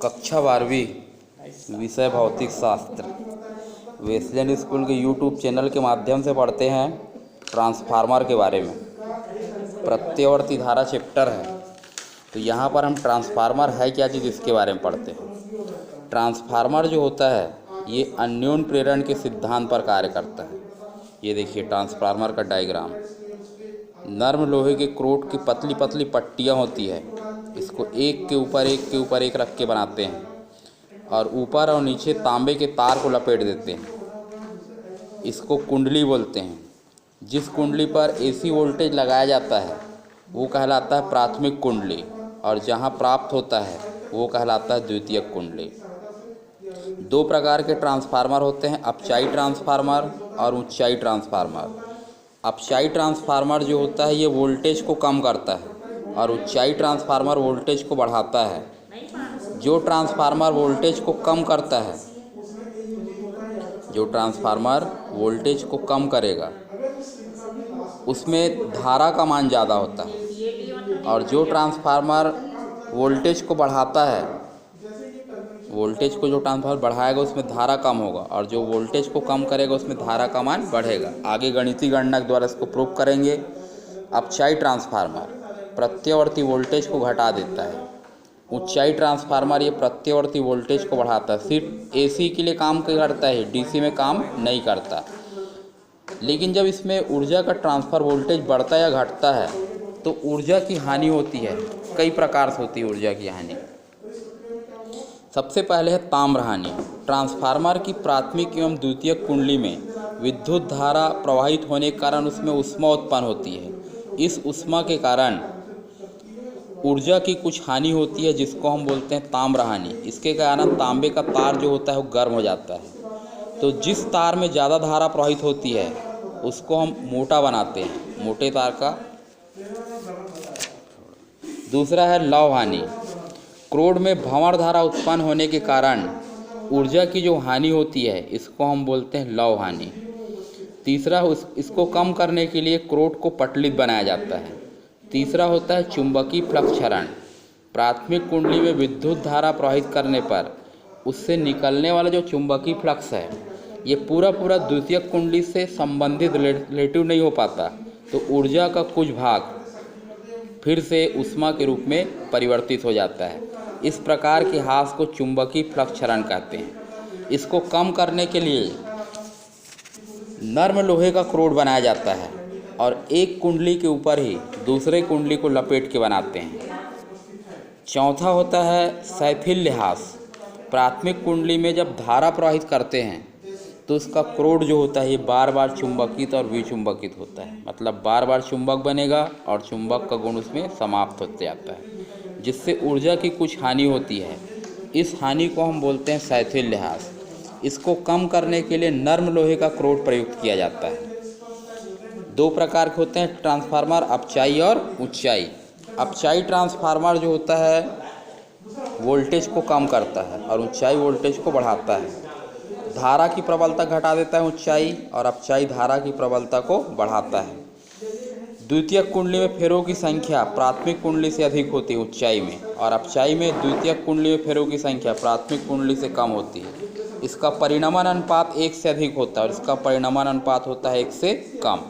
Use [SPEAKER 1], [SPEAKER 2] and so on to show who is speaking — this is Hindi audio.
[SPEAKER 1] कक्षा 12वीं विषय भौतिक शास्त्र वेस्लियन स्कूल के यूट्यूब चैनल के माध्यम से पढ़ते हैं ट्रांसफार्मर के बारे में। प्रत्यावर्ती धारा चैप्टर है, तो यहाँ पर हम ट्रांसफार्मर है क्या चीज़ इसके बारे में पढ़ते हैं। ट्रांसफार्मर जो होता है ये अन्योन प्रेरण के सिद्धांत पर कार्य करता है। ये देखिए ट्रांसफार्मर का डायग्राम। नर्म लोहे के क्रोट की पतली पतली पट्टियाँ होती है, इसको एक के ऊपर एक रख के बनाते हैं और ऊपर और नीचे तांबे के तार को लपेट देते हैं। इसको कुंडली बोलते हैं। जिस कुंडली पर एसी वोल्टेज लगाया जाता है वो कहलाता है प्राथमिक कुंडली, और जहाँ प्राप्त होता है वो कहलाता है द्वितीयक कुंडली। दो प्रकार के ट्रांसफार्मर होते हैं, अपचाई ट्रांसफार्मर और ऊंचाई ट्रांसफार्मर। अपचाई ट्रांसफार्मर जो होता है ये वोल्टेज को कम करता है और ऊंचाई ट्रांसफार्मर वोल्टेज को बढ़ाता है। जो ट्रांसफार्मर वोल्टेज को कम करता है, जो ट्रांसफार्मर वोल्टेज को कम करेगा उसमें धारा का मान ज़्यादा होता है, और जो ट्रांसफार्मर वोल्टेज को बढ़ाता है, वोल्टेज को जो ट्रांसफार्मर बढ़ाएगा उसमें धारा कम होगा, और जो वोल्टेज को कम करेगा उसमें धारा का मान बढ़ेगा। आगे गणितीय गणना के द्वारा इसको प्रूव करेंगे। अपचाई ट्रांसफार्मर प्रत्यावर्ती वोल्टेज को घटा देता है। ऊंचाई ट्रांसफार्मर ये प्रत्यावर्ती वोल्टेज को बढ़ाता है। सिर्फ एसी के लिए काम करता है, डीसी में काम नहीं करता। लेकिन जब इसमें ऊर्जा का ट्रांसफ़र वोल्टेज बढ़ता या घटता है तो ऊर्जा की हानि होती है। कई प्रकार से होती है ऊर्जा की हानि। सबसे पहले है ताम्र हानि। ट्रांसफार्मर की प्राथमिक एवं द्वितीयक कुंडली में विद्युत धारा प्रवाहित होने के कारण उसमें ऊष्मा उत्पन्न होती है। इस ऊष्मा के कारण ऊर्जा की कुछ हानि होती है जिसको हम बोलते हैं ताम्र हानि। इसके कारण तांबे का तार जो होता है वो गर्म हो जाता है। तो जिस तार में ज़्यादा धारा प्रवाहित होती है उसको हम मोटा बनाते हैं, मोटे तार का। दूसरा है लव हानि। क्रोड में भंवर धारा उत्पन्न होने के कारण ऊर्जा की जो हानि होती है इसको हम बोलते हैं लव हानि। तीसरा इसको कम करने के लिए क्रोड को पटलित बनाया जाता है। तीसरा होता है चुंबकीय फ्लक्स क्षरण। प्राथमिक कुंडली में विद्युत धारा प्रवाहित करने पर उससे निकलने वाला जो चुंबकीय फ्लक्स है ये पूरा द्वितीयक कुंडली से संबंधित रिलेटिव नहीं हो पाता, तो ऊर्जा का कुछ भाग फिर से ऊष्मा के रूप में परिवर्तित हो जाता है। इस प्रकार के ह्रास को चुंबकीय फ्लक्स क्षरण कहते हैं। इसको कम करने के लिए नर्म लोहे का क्रोड बनाया जाता है और एक कुंडली के ऊपर ही दूसरे कुंडली को लपेट के बनाते हैं। चौथा होता है सैथिल्य ह्रास। प्राथमिक कुंडली में जब धारा प्रवाहित करते हैं तो उसका क्रोड जो होता है ये बार बार चुंबकित और विचुंबकित होता है, मतलब बार बार चुंबक बनेगा और चुंबक का गुण उसमें समाप्त होते जाता है, जिससे ऊर्जा की कुछ हानि होती है। इस हानि को हम बोलते हैं सैथिल्य ह्रास। इसको कम करने के लिए नर्म लोहे का क्रोड प्रयुक्त किया जाता है। दो प्रकार के होते हैं ट्रांसफार्मर, अपचाई और ऊंचाई। अपचाई ट्रांसफार्मर जो होता है वोल्टेज को कम करता है और ऊंचाई वोल्टेज को बढ़ाता है। धारा की प्रबलता घटा देता है ऊंचाई, और अपचाई धारा की प्रबलता को बढ़ाता है। द्वितीयक कुंडली में फेरों की संख्या प्राथमिक कुंडली से अधिक होती है ऊंचाई में, और अपचाई में द्वितीयक कुंडली में फेरों की संख्या प्राथमिक कुंडली से कम होती है। इसका परिणमन अनुपात 1 से अधिक होता है और इसका परिणमन अनुपात होता है 1 से कम।